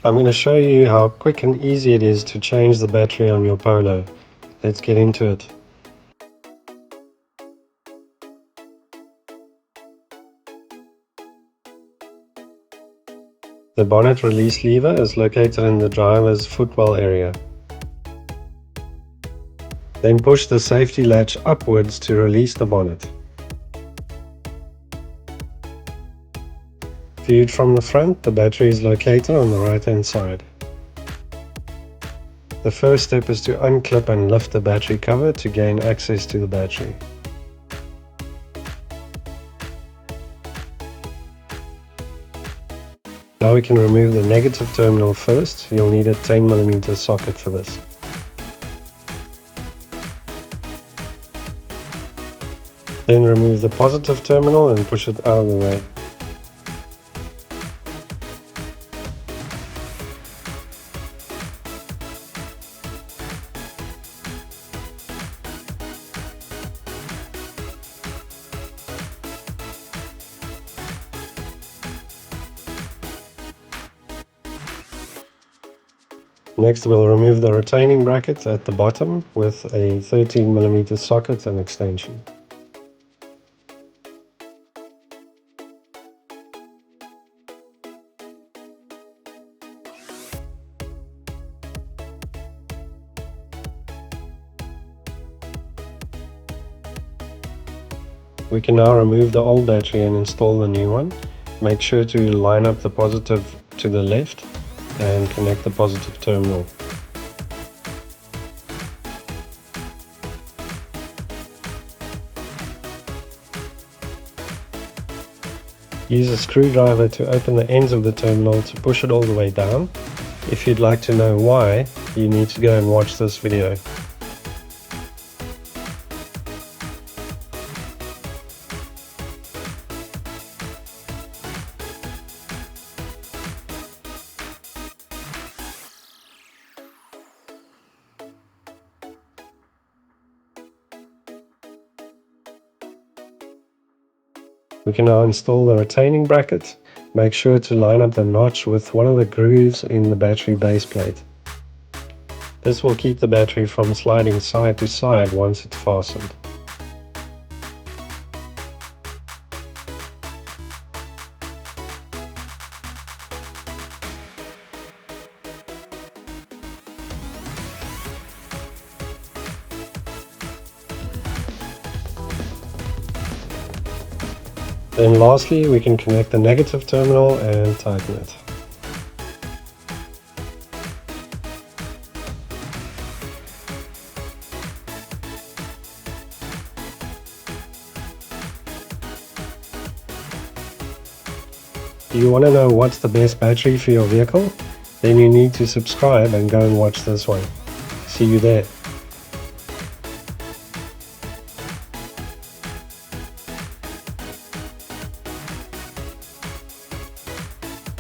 I'm going to show you how quick and easy it is to change the battery on your Polo. Let's get into it. The bonnet release lever is located in the driver's footwell area. Then push the safety latch upwards to release the bonnet. Viewed from the front, the battery is located on the right hand side. The first step is to unclip and lift the battery cover to gain access to the battery. Now we can remove the negative terminal first. You'll need a 10mm socket for this. Then remove the positive terminal and push it out of the way. Next we'll remove the retaining bracket at the bottom with a 13mm socket and extension. We can now remove the old battery and install the new one. Make sure to line up the positive to the left and connect the positive terminal. Use a screwdriver to open the ends of the terminal to push it all the way down. If you'd like to know why, you need to go and watch this video. We can now install the retaining bracket. Make sure to line up the notch with one of the grooves in the battery base plate. This will keep the battery from sliding side to side once it's fastened. Then lastly, we can connect the negative terminal and tighten it. Do you want to know what's the best battery for your vehicle? Then you need to subscribe and go and watch this one. See you there.